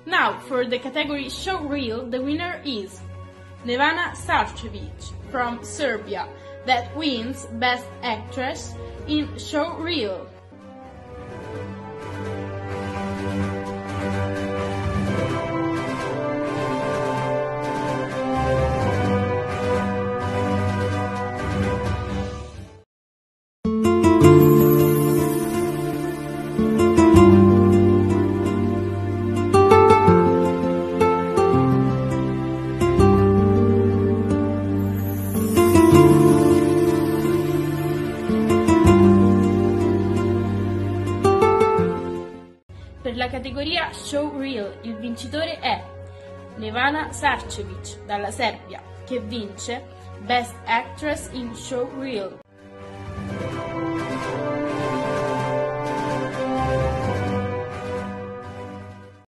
Now, for the category Showreel, the winner is Nevana Sarcevic from Serbia, that wins Best Actress in Showreel. Per la categoria Showreel il vincitore è Nevana Sarcevic dalla Serbia, che vince Best Actress in Showreel.